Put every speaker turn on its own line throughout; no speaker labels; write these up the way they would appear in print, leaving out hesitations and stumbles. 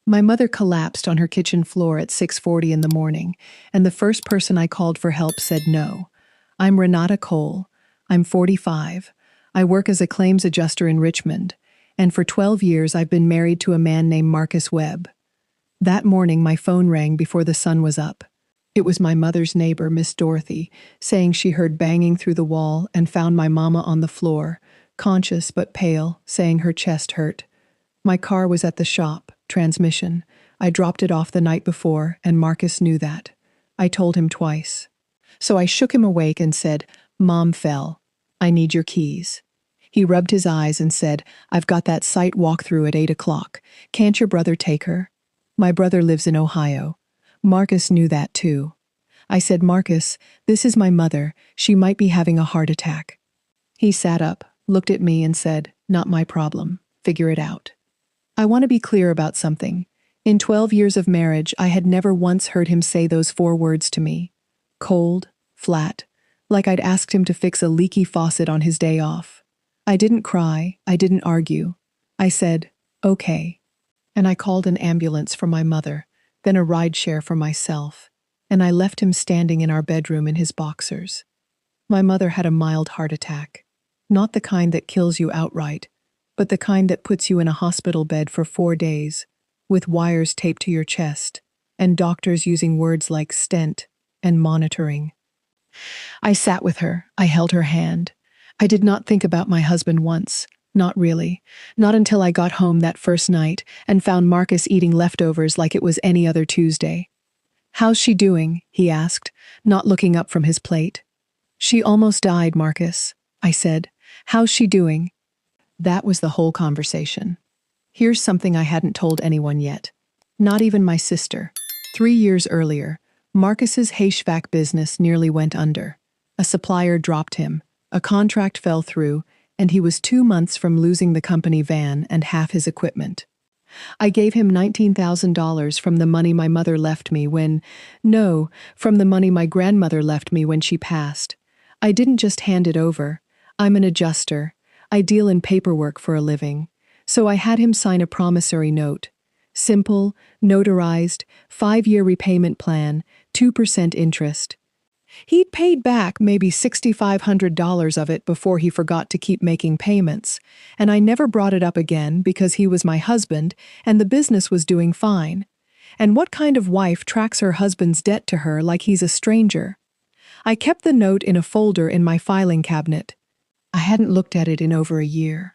My mother collapsed on her kitchen floor at 6:40 in the morning, and the first person I called for help said no. I'm Renata Cole. I'm 45. I work as a claims adjuster in Richmond, and for 12 years I've been married to a man named Marcus Webb. That morning my phone rang before the sun was up. It was my mother's neighbor, Miss Dorothy, saying she heard banging through the wall and found my mama on the floor, conscious but pale, saying her chest hurt. My car was at the shop, transmission. I dropped it off the night before, and Marcus knew that. I told him twice. So I shook him awake and said, "Mom fell. I need your keys." He rubbed his eyes and said, "I've got that site walkthrough at 8 o'clock. Can't your brother take her?" My brother lives in Ohio. Marcus knew that too. I said, "Marcus, this is my mother. She might be having a heart attack." He sat up, looked at me and said, "Not my problem. Figure it out." I want to be clear about something. In 12 years of marriage, I had never once heard him say those 4 words to me. Cold, flat, like I'd asked him to fix a leaky faucet on his day off. I didn't cry, I didn't argue. I said, "Okay." And I called an ambulance for my mother, then a rideshare for myself, and I left him standing in our bedroom in his boxers. My mother had a mild heart attack. Not the kind that kills you outright, but the kind that puts you in a hospital bed for 4 days, with wires taped to your chest, and doctors using words like stent and monitoring. I sat with her, I held her hand. I did not think about my husband once, not really, not until I got home that first night and found Marcus eating leftovers like it was any other Tuesday. "How's she doing?" he asked, not looking up from his plate. "She almost died, Marcus," I said. "How's she doing?" That was the whole conversation. Here's something I hadn't told anyone yet. Not even my sister. 3 years earlier, Marcus's HVAC business nearly went under. A supplier dropped him, a contract fell through, and he was 2 months from losing the company van and half his equipment. I gave him $19,000 from the money my mother left me from the money my grandmother left me when she passed. I didn't just hand it over. I'm an adjuster. I deal in paperwork for a living. So I had him sign a promissory note. Simple, notarized, 5-year repayment plan, 2% interest. He'd paid back maybe $6,500 of it before he forgot to keep making payments, and I never brought it up again because he was my husband and the business was doing fine. And what kind of wife tracks her husband's debt to her like he's a stranger? I kept the note in a folder in my filing cabinet. I hadn't looked at it in over a year.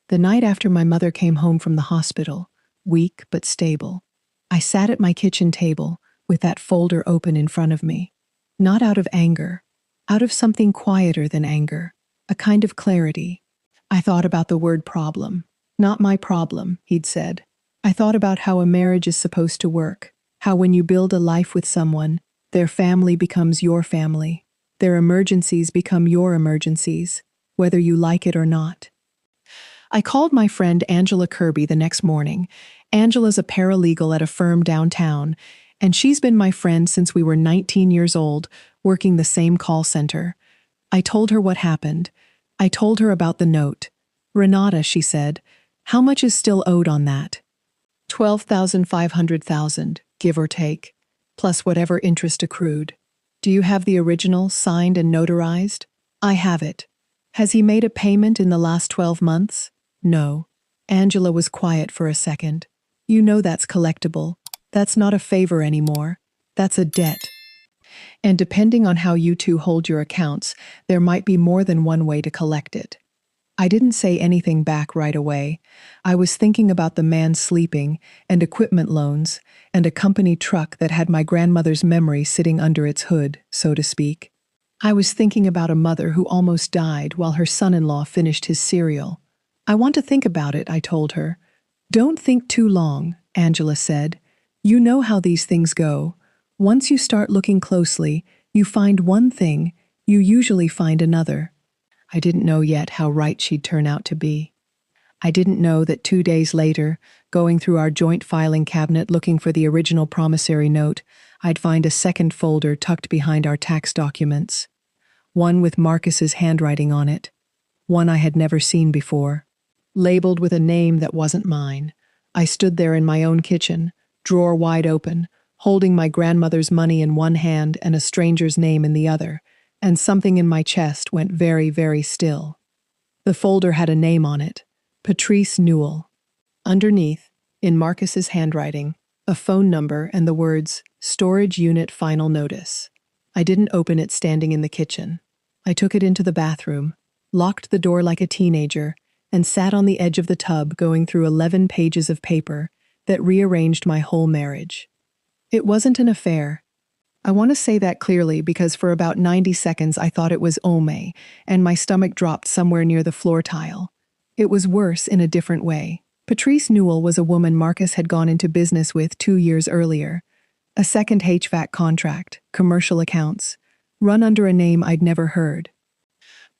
The night after my mother came home from the hospital, weak but stable, I sat at my kitchen table with that folder open in front of me. Not out of anger, out of something quieter than anger, a kind of clarity. I thought about the word problem. "Not my problem," he'd said. I thought about how a marriage is supposed to work, how when you build a life with someone, their family becomes your family. Their emergencies become your emergencies, whether you like it or not. I called my friend Angela Kirby the next morning. Angela's a paralegal at a firm downtown, and she's been my friend since we were 19 years old, working the same call center. I told her what happened. I told her about the note. "Renata," she said, "how much is still owed on that?" 12,500, give or take, plus whatever interest accrued. "Do you have the original, signed and notarized?" "I have it." "Has he made a payment in the last 12 months? "No." Angela was quiet for a second. "You know that's collectible. That's not a favor anymore. That's a debt. And depending on how you two hold your accounts, there might be more than one way to collect it." I didn't say anything back right away. I was thinking about the man sleeping, and equipment loans, and a company truck that had my grandmother's memory sitting under its hood, so to speak. I was thinking about a mother who almost died while her son-in-law finished his cereal. "I want to think about it," I told her. "Don't think too long," Angela said. "You know how these things go. Once you start looking closely, you find one thing, you usually find another." I didn't know yet how right she'd turn out to be. I didn't know that 2 days later, going through our joint filing cabinet looking for the original promissory note, I'd find a second folder tucked behind our tax documents. One with Marcus's handwriting on it. One I had never seen before. Labeled with a name that wasn't mine. I stood there in my own kitchen, drawer wide open, holding my grandmother's money in one hand and a stranger's name in the other, and something in my chest went very, very still. The folder had a name on it, Patrice Newell. Underneath, in Marcus's handwriting, a phone number and the words, Storage Unit Final Notice. I didn't open it standing in the kitchen. I took it into the bathroom, locked the door like a teenager, and sat on the edge of the tub going through 11 pages of paper that rearranged my whole marriage. It wasn't an affair. I want to say that clearly because for about 90 seconds I thought it was Ome, and my stomach dropped somewhere near the floor tile. It was worse in a different way. Patrice Newell was a woman Marcus had gone into business with 2 years earlier. A second HVAC contract, commercial accounts, run under a name I'd never heard.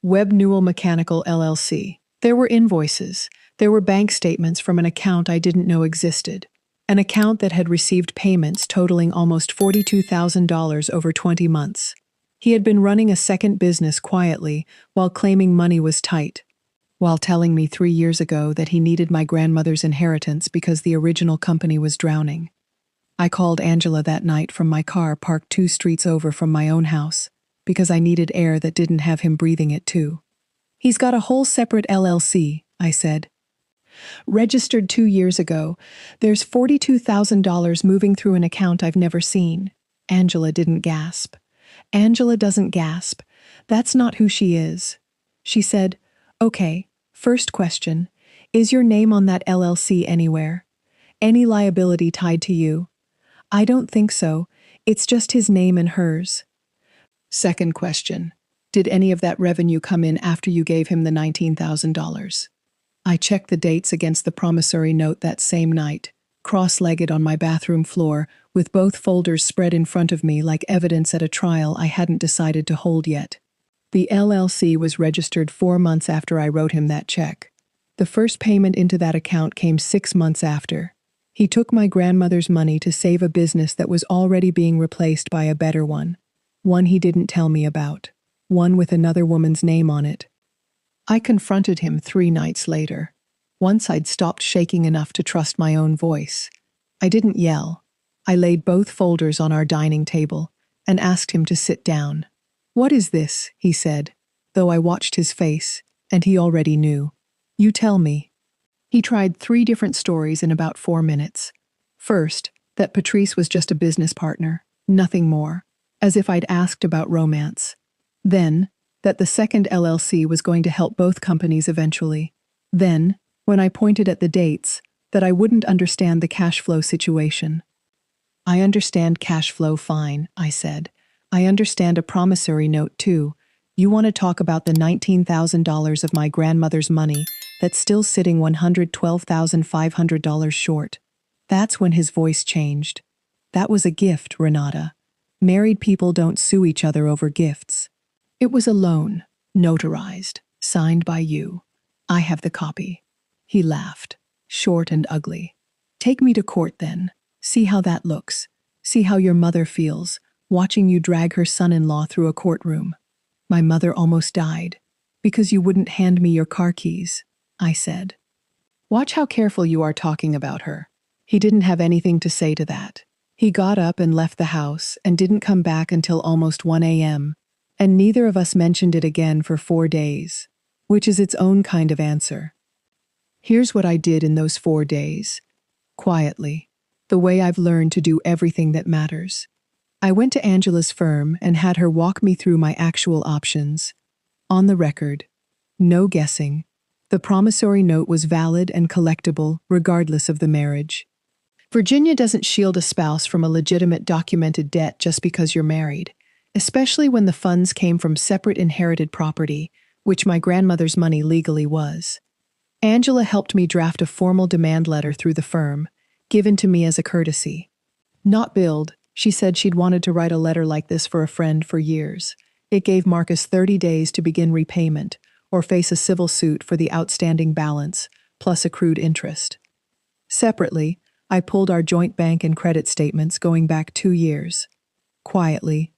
Webb Newell Mechanical LLC. There were invoices. There were bank statements from an account I didn't know existed. An account that had received payments totaling almost $42,000 over 20 months. He had been running a second business quietly while claiming money was tight, while telling me 3 years ago that he needed my grandmother's inheritance because the original company was drowning. I called Angela that night from my car parked 2 streets over from my own house because I needed air that didn't have him breathing it too. He's got a whole separate LLC, I said. Registered 2 years ago. There's $42,000 moving through an account I've never seen. Angela didn't gasp. Angela doesn't gasp. That's not who she is. She said, Okay, first question. Is your name on that LLC anywhere? Any liability tied to you? I don't think so. It's just his name and hers. Second question. Did any of that revenue come in after you gave him the $19,000? I checked the dates against the promissory note that same night, cross-legged on my bathroom floor, with both folders spread in front of me like evidence at a trial I hadn't decided to hold yet. The LLC was registered 4 months after I wrote him that check. The first payment into that account came 6 months after. He took my grandmother's money to save a business that was already being replaced by a better one he didn't tell me about, one with another woman's name on it. I confronted him 3 nights later. Once I'd stopped shaking enough to trust my own voice. I didn't yell. I laid both folders on our dining table and asked him to sit down. What is this? He said, though I watched his face, and he already knew. You tell me. He tried 3 different stories in about 4 minutes. First, that Patrice was just a business partner, nothing more, as if I'd asked about romance. Then, that the second LLC was going to help both companies eventually. Then, when I pointed at the dates, that I wouldn't understand the cash flow situation. I understand cash flow fine, I said. I understand a promissory note too. You want to talk about the $19,000 of my grandmother's money that's still sitting $112,500 short. That's when his voice changed. That was a gift, Renata. Married people don't sue each other over gifts. It was a loan, notarized, signed by you. I have the copy. He laughed, short and ugly. Take me to court then. See how that looks. See how your mother feels, watching you drag her son-in-law through a courtroom. My mother almost died, because you wouldn't hand me your car keys, I said. Watch how careful you are talking about her. He didn't have anything to say to that. He got up and left the house and didn't come back until almost 1 a.m., and neither of us mentioned it again for 4 days, which is its own kind of answer. Here's what I did in those 4 days. Quietly. The way I've learned to do everything that matters. I went to Angela's firm and had her walk me through my actual options. On the record. No guessing. The promissory note was valid and collectible regardless of the marriage. Virginia doesn't shield a spouse from a legitimate documented debt just because you're married, especially when the funds came from separate inherited property, which my grandmother's money legally was. Angela helped me draft a formal demand letter through the firm, given to me as a courtesy. Not billed, she said she'd wanted to write a letter like this for a friend for years. It gave Marcus 30 days to begin repayment, or face a civil suit for the outstanding balance, plus accrued interest. Separately, I pulled our joint bank and credit statements going back 2 years. Quietly,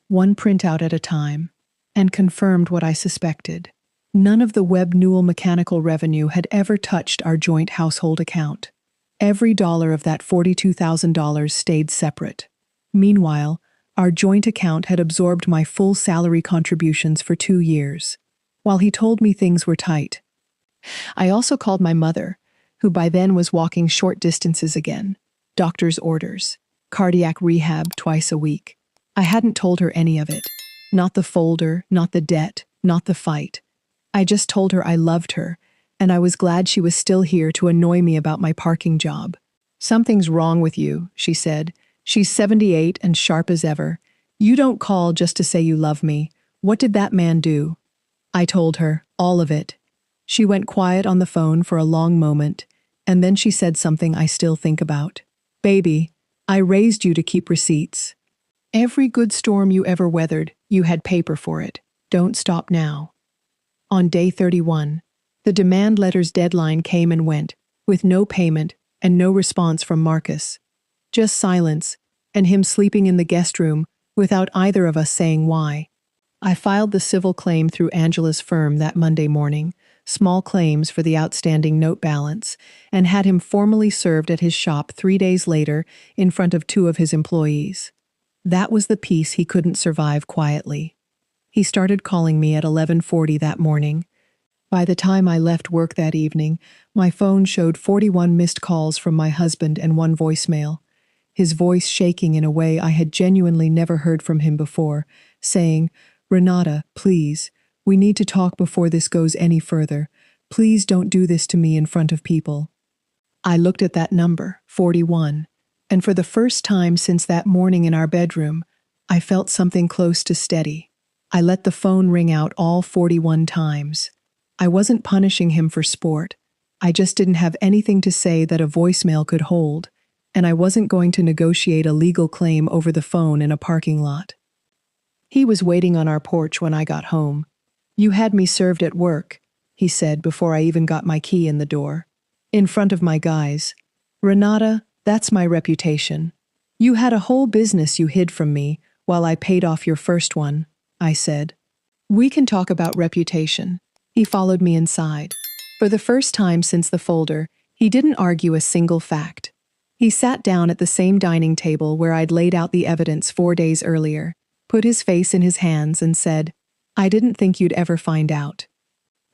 one printout at a time, and confirmed what I suspected. None of the Webb Newell mechanical revenue had ever touched our joint household account. Every dollar of that $42,000 stayed separate. Meanwhile, our joint account had absorbed my full salary contributions for 2 years. While he told me things were tight, I also called my mother, who by then was walking short distances again. Doctor's orders. Cardiac rehab twice a week. I hadn't told her any of it. Not the folder, not the debt, not the fight. I just told her I loved her, and I was glad she was still here to annoy me about my parking job. "Something's wrong with you," she said. "She's 78 and sharp as ever. You don't call just to say you love me. What did that man do?" I told her, all of it. She went quiet on the phone for a long moment, and then she said something I still think about. "Baby, I raised you to keep receipts. Every good storm you ever weathered, you had paper for it. Don't stop now." On day 31, the demand letter's deadline came and went, with no payment and no response from Marcus. Just silence, and him sleeping in the guest room without either of us saying why. I filed the civil claim through Angela's firm that Monday morning, small claims for the outstanding note balance, and had him formally served at his shop 3 days later in front of 2 of his employees. That was the piece he couldn't survive quietly. He started calling me at 11:40 that morning. By the time I left work that evening, my phone showed 41 missed calls from my husband and 1 voicemail, his voice shaking in a way I had genuinely never heard from him before, saying, "Renata, please, we need to talk before this goes any further. Please don't do this to me in front of people." I looked at that number, 41, and for the first time since that morning in our bedroom, I felt something close to steady. I let the phone ring out all 41 times. I wasn't punishing him for sport. I just didn't have anything to say that a voicemail could hold, and I wasn't going to negotiate a legal claim over the phone in a parking lot. He was waiting on our porch when I got home. "You had me served at work," he said before I even got my key in the door. In front of my guys. "Renata, that's my reputation. You had a whole business you hid from me while I paid off your first one," I said. "We can talk about reputation." He followed me inside. For the first time since the folder, he didn't argue a single fact. He sat down at the same dining table where I'd laid out the evidence 4 days earlier, put his face in his hands and said, "I didn't think you'd ever find out."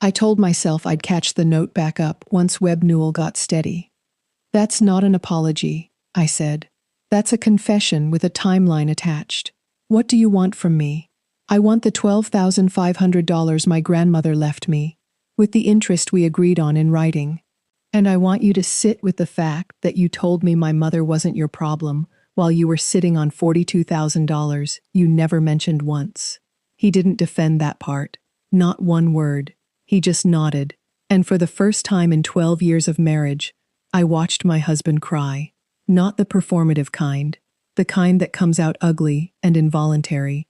I told myself I'd catch the note back up once Webb Newell got steady. "That's not an apology," I said. "That's a confession with a timeline attached. What do you want from me?" "I want the $12,500 my grandmother left me, with the interest we agreed on in writing. And I want you to sit with the fact that you told me my mother wasn't your problem while you were sitting on $42,000 you never mentioned once." He didn't defend that part. Not one word. He just nodded, and for the first time in 12 years of marriage, I watched my husband cry. Not the performative kind, the kind that comes out ugly and involuntary.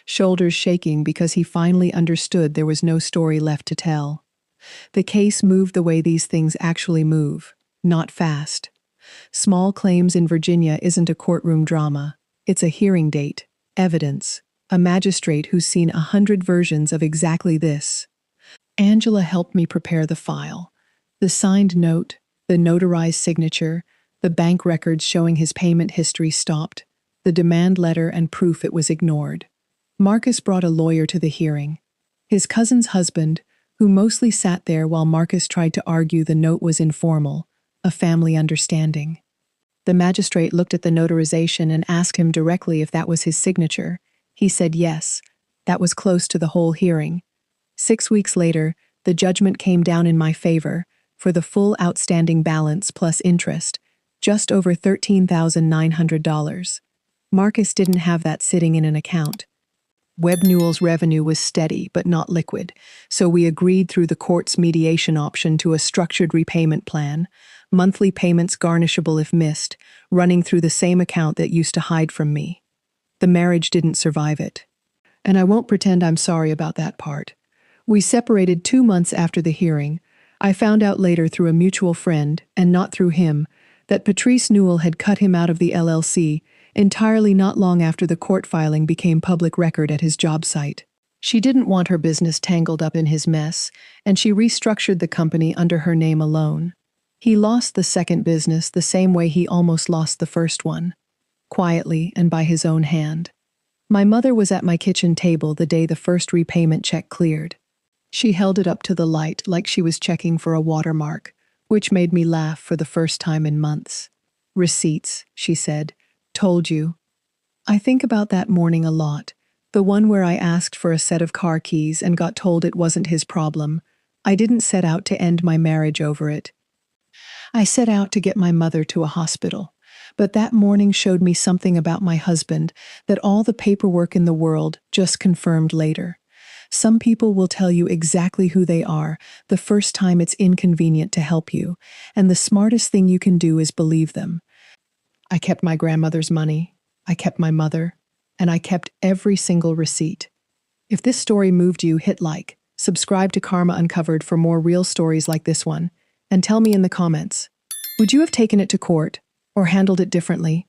Shoulders shaking because he finally understood there was no story left to tell. The case moved the way these things actually move, not fast. Small claims in Virginia isn't a courtroom drama. It's a hearing date, evidence, a magistrate who's seen 100 versions of exactly this. Angela helped me prepare the file. The signed note, the notarized signature, the bank records showing his payment history stopped, the demand letter and proof it was ignored. Marcus brought a lawyer to the hearing. His cousin's husband, who mostly sat there while Marcus tried to argue the note was informal, a family understanding. The magistrate looked at the notarization and asked him directly if that was his signature. He said yes. That was close to the whole hearing. 6 weeks later, the judgment came down in my favor for the full outstanding balance plus interest, just over $13,900. Marcus didn't have that sitting in an account. Webb Newell's revenue was steady but not liquid, so we agreed through the court's mediation option to a structured repayment plan, monthly payments garnishable if missed, running through the same account that used to hide from me. The marriage didn't survive it. And I won't pretend I'm sorry about that part. We separated 2 months after the hearing. I found out later through a mutual friend, and not through him, that Patrice Newell had cut him out of the LLC entirely not long after the court filing became public record at his job site. She didn't want her business tangled up in his mess, and she restructured the company under her name alone. He lost the second business the same way he almost lost the first one, quietly and by his own hand. My mother was at my kitchen table the day the first repayment check cleared. She held it up to the light like she was checking for a watermark, which made me laugh for the first time in months. "Receipts," she said. "Told you." I think about that morning a lot, the one where I asked for a set of car keys and got told it wasn't his problem. I didn't set out to end my marriage over it. I set out to get my mother to a hospital. But that morning showed me something about my husband that all the paperwork in the world just confirmed later. Some people will tell you exactly who they are the first time it's inconvenient to help you, and the smartest thing you can do is believe them. I kept my grandmother's money, I kept my mother, and I kept every single receipt. If this story moved you, hit like, subscribe to Karma Uncovered for more real stories like this one, and tell me in the comments, would you have taken it to court or handled it differently?